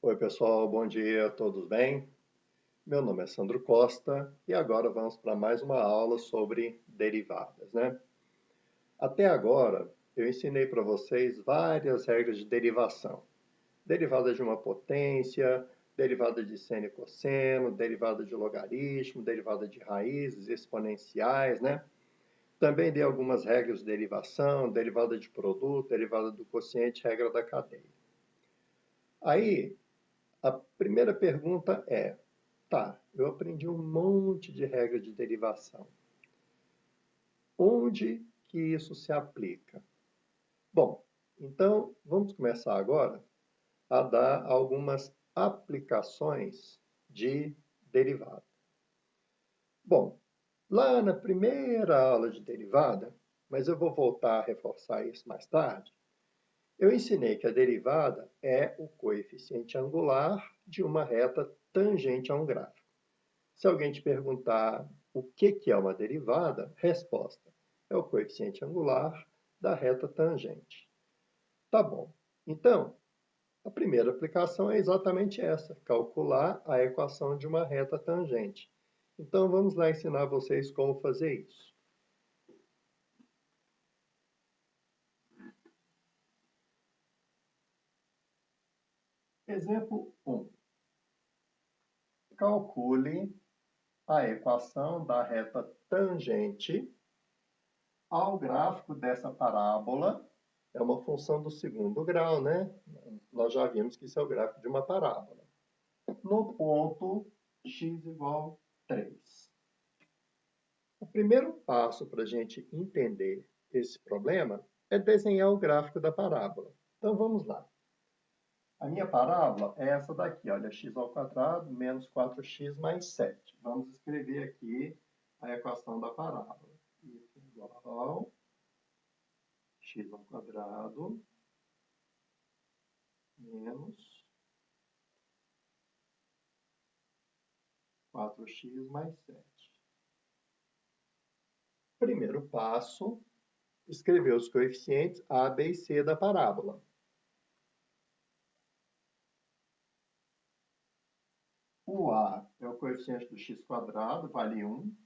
Oi, pessoal, bom dia, todos bem? Meu nome é Sandro Costa e agora vamos para mais uma aula sobre derivadas, né? Até agora, eu ensinei para vocês várias regras de derivação. Derivada de uma potência, derivada de seno e cosseno, derivada de logaritmo, derivada de raízes exponenciais, né? Também dei algumas regras de derivação, derivada de produto, derivada do quociente, regra da cadeia. Aí, a primeira pergunta é: tá, eu aprendi um monte de regra de derivação. Onde que isso se aplica? Bom, então vamos começar agora a dar algumas aplicações de derivada. Bom, lá na primeira aula de derivada, mas eu vou voltar a reforçar isso mais tarde, eu ensinei que a derivada é o coeficiente angular de uma reta tangente a um gráfico. Se alguém te perguntar o que é uma derivada, resposta: é o coeficiente angular da reta tangente. Tá bom. Então, a primeira aplicação é exatamente essa: calcular a equação de uma reta tangente. Então, vamos lá ensinar vocês como fazer isso. Exemplo 1. Calcule a equação da reta tangente ao gráfico dessa parábola. É uma função do segundo grau, né? Nós já vimos que isso é o gráfico de uma parábola. No ponto x igual 3. O primeiro passo para a gente entender esse problema é desenhar o gráfico da parábola. Então vamos lá. A minha parábola é essa daqui, olha, x ao quadrado menos 4x mais 7. Vamos escrever aqui a equação da parábola. Isso igual x ao quadrado menos 4x mais 7. Primeiro passo, escrever os coeficientes a, b e c da parábola. O a é o coeficiente do x quadrado, vale 1.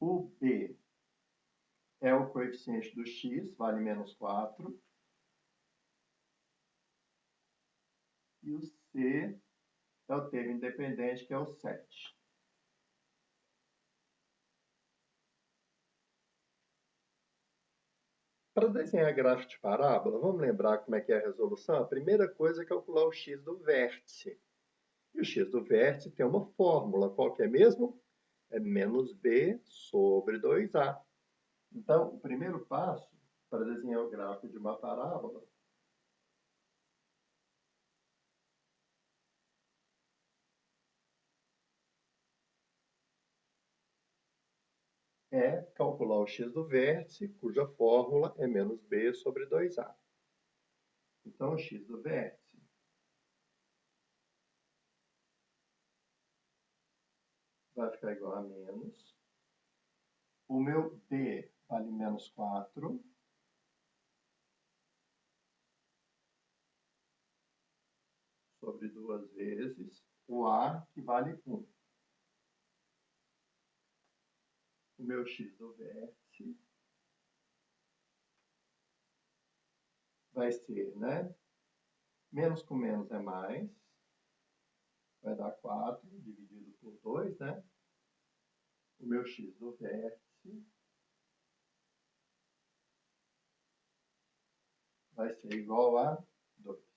O b é o coeficiente do x, vale menos 4. E o c é o termo independente, que é o 7. Para desenhar gráfico de parábola, vamos lembrar como é que é a resolução? A primeira coisa é calcular o x do vértice. E o x do vértice tem uma fórmula, qual que é mesmo? É menos b sobre 2a. Então, o primeiro passo para desenhar o gráfico de uma parábola é calcular o x do vértice, cuja fórmula é menos b sobre 2a. Então, o x do vértice vai ficar igual a menos. O meu d vale menos 4. Sobre 2 vezes o a, que vale 1. O meu x do vértice vai ser, né? Menos com menos é mais. Vai dar 4 dividido por 2, né? O meu x do vértice vai ser igual a 2.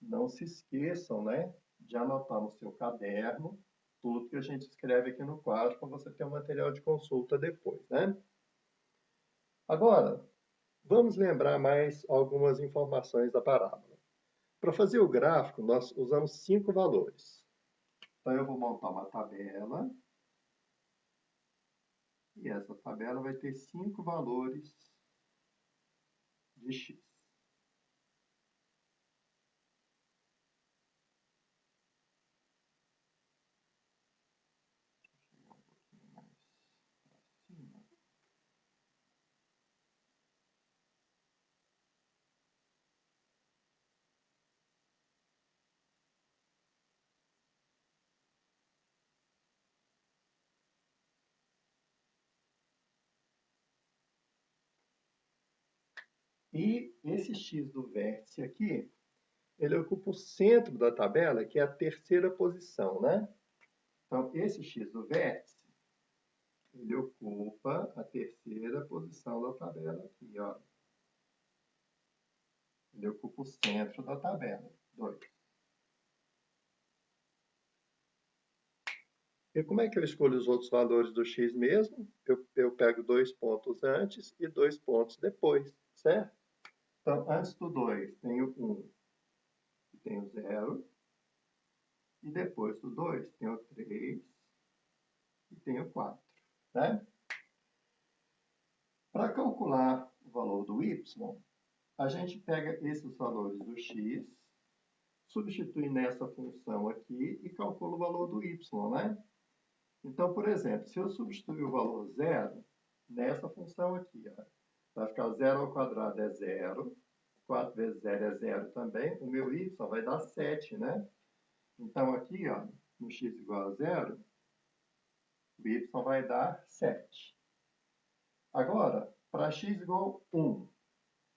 Não se esqueçam, né, de anotar no seu caderno tudo que a gente escreve aqui no quadro para você ter um material de consulta depois, né? Agora, vamos lembrar mais algumas informações da parábola. Para fazer o gráfico, nós usamos 5 valores. Então, eu vou montar uma tabela. E essa tabela vai ter 5 valores de x. E esse x do vértice aqui, ele ocupa o centro da tabela, que é a terceira posição, né? Então, esse x do vértice, ele ocupa a terceira posição da tabela aqui, ó. Ele ocupa o centro da tabela, 2. E como é que eu escolho os outros valores do x mesmo? Eu pego 2 pontos antes e 2 pontos depois, certo? Então, antes do 2, tenho 1 e tenho 0. E depois do 2, tenho 3 e tenho 4, né? Para calcular o valor do y, a gente pega esses valores do x, substitui nessa função aqui e calcula o valor do y, né? Então, por exemplo, se eu substituir o valor 0 nessa função aqui, ó, vai ficar 0 ao quadrado é 0, 4 vezes 0 é 0 também, o meu y vai dar 7, né? Então, aqui, ó, no x igual a 0, o y vai dar 7. Agora, para x igual a 1,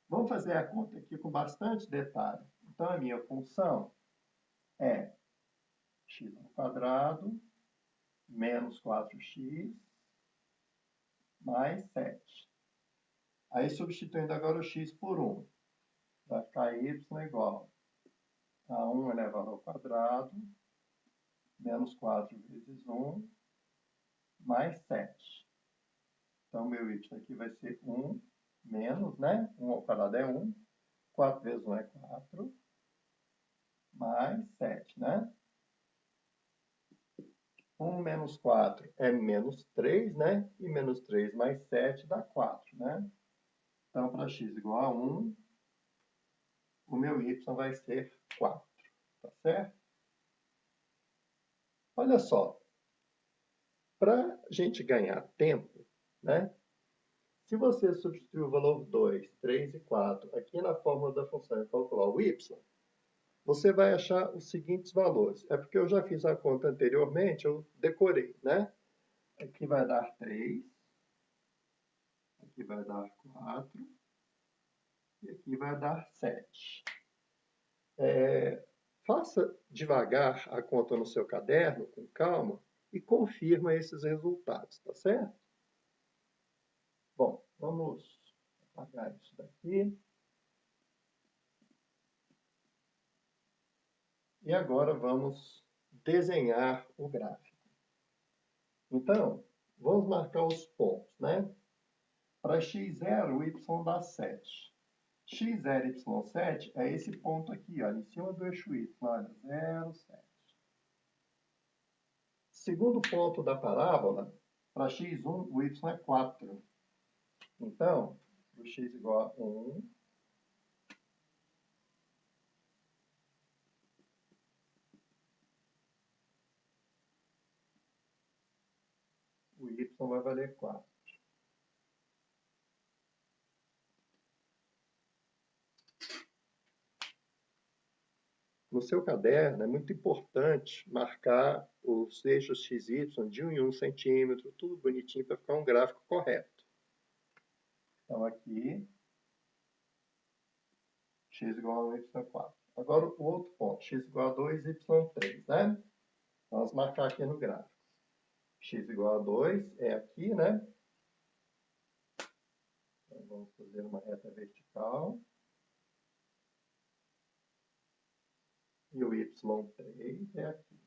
vamos fazer a conta aqui com bastante detalhe. Então, a minha função é x ao quadrado menos 4x mais 7. Aí, substituindo agora o x por 1, vai ficar y igual a 1 elevado ao quadrado menos 4 vezes 1 mais 7. Então, meu y aqui vai ser 1 menos, né? 1 ao quadrado é 1. 4 vezes 1 é 4. Mais 7, né? 1 menos 4 é menos 3, né? E menos 3 mais 7 dá 4, né? Então, para x igual a 1, o meu y vai ser 4, tá certo? Olha só, para a gente ganhar tempo, né? Se você substituir o valor 2, 3 e 4 aqui na fórmula da função e calcular o y, você vai achar os seguintes valores. É porque eu já fiz a conta anteriormente, eu decorei, né? Aqui vai dar 3, aqui vai dar 4 e aqui vai dar 7. Faça devagar a conta no seu caderno, com calma, e confirma esses resultados, tá certo? Bom, vamos apagar isso daqui. E agora vamos desenhar o gráfico. Então, vamos marcar os pontos, né? Para x0, o y dá 7. x0, y7 é esse ponto aqui, ó, em cima do eixo y, olha, 0, 7. Segundo ponto da parábola, para x1, o y é 4. Então, o x igual a 1, o y vai valer 4. No seu caderno, é muito importante marcar os eixos x e y de 1 em 1 centímetro, tudo bonitinho para ficar um gráfico correto. Então, aqui, x igual a y4. Agora, o outro ponto, x igual a 2, y3, né? Vamos marcar aqui no gráfico. X igual a 2 é aqui, né? Então, vamos fazer uma reta vertical. E o y3 é aqui.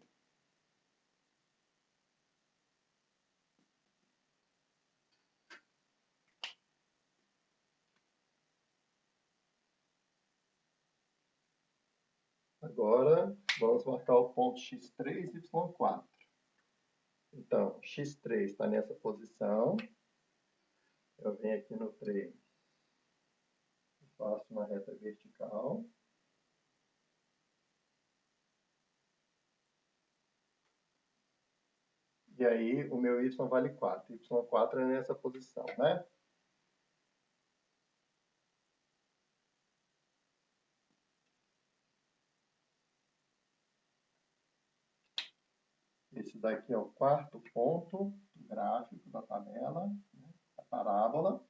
Agora, vamos marcar o ponto x3 e y4. Então, x3 está nessa posição. Eu venho aqui no 3 e faço uma reta vertical. E aí, o meu y vale 4. y4 é nessa posição, né? Esse daqui é o quarto ponto do gráfico da tabela, né, da parábola.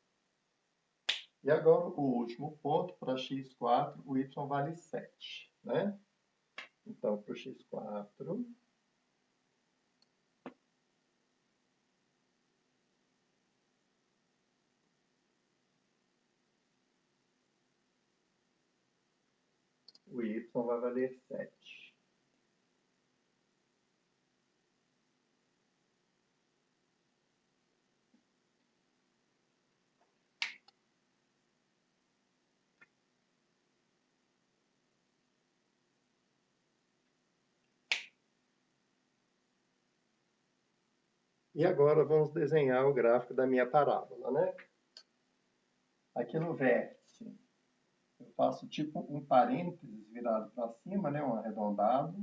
E agora o último ponto, para x4, o y vale 7, né? Então, para o x4, o y vai valer 7. E agora vamos desenhar o gráfico da minha parábola, né? Aqui no vértice, eu faço tipo um parênteses virado para cima, né? Um arredondado.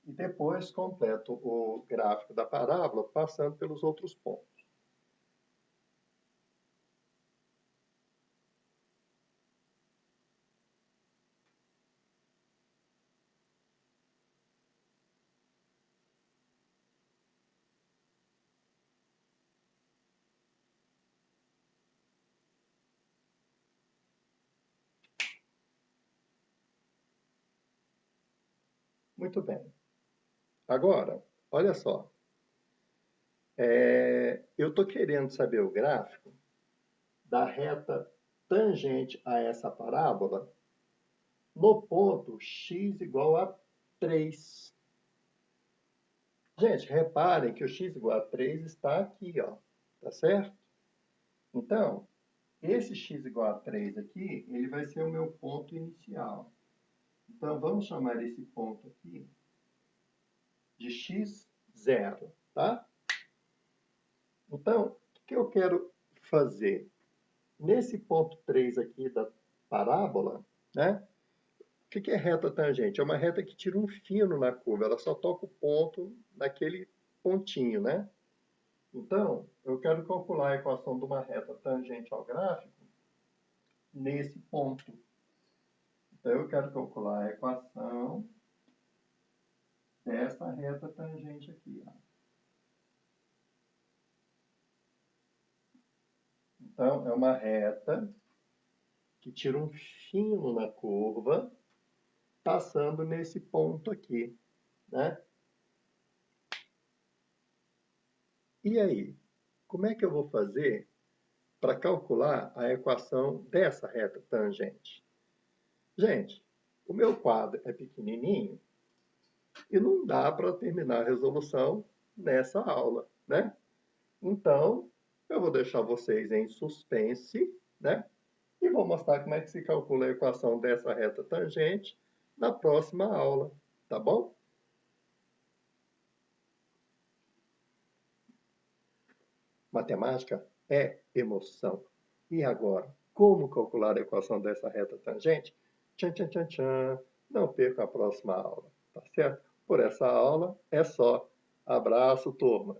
E depois completo o gráfico da parábola passando pelos outros pontos. Muito bem. Agora, olha só. Eu estou querendo saber o gráfico da reta tangente a essa parábola no ponto x igual a 3. Gente, reparem que o x igual a 3 está aqui, ó, tá certo? Então, esse x igual a 3 aqui, ele vai ser o meu ponto inicial. Então, vamos chamar esse ponto aqui de x0, tá? Então, o que eu quero fazer? Nesse ponto 3 aqui da parábola, né? O que é reta tangente? É uma reta que tira um fino na curva, ela só toca o ponto naquele pontinho, né? Então, eu quero calcular a equação de uma reta tangente ao gráfico nesse ponto. Então, eu quero calcular a equação dessa reta tangente aqui. Ó. Então, é uma reta que tira um fino na curva, passando nesse ponto aqui, né? E aí, como é que eu vou fazer para calcular a equação dessa reta tangente? Gente, o meu quadro é pequenininho e não dá para terminar a resolução nessa aula, né? Então, eu vou deixar vocês em suspense, né? E vou mostrar como é que se calcula a equação dessa reta tangente na próxima aula, tá bom? Matemática é emoção. E agora, como calcular a equação dessa reta tangente? Tchan, tchan, tchan, tchan. Não perca a próxima aula, tá certo? Por essa aula é só. Abraço, turma!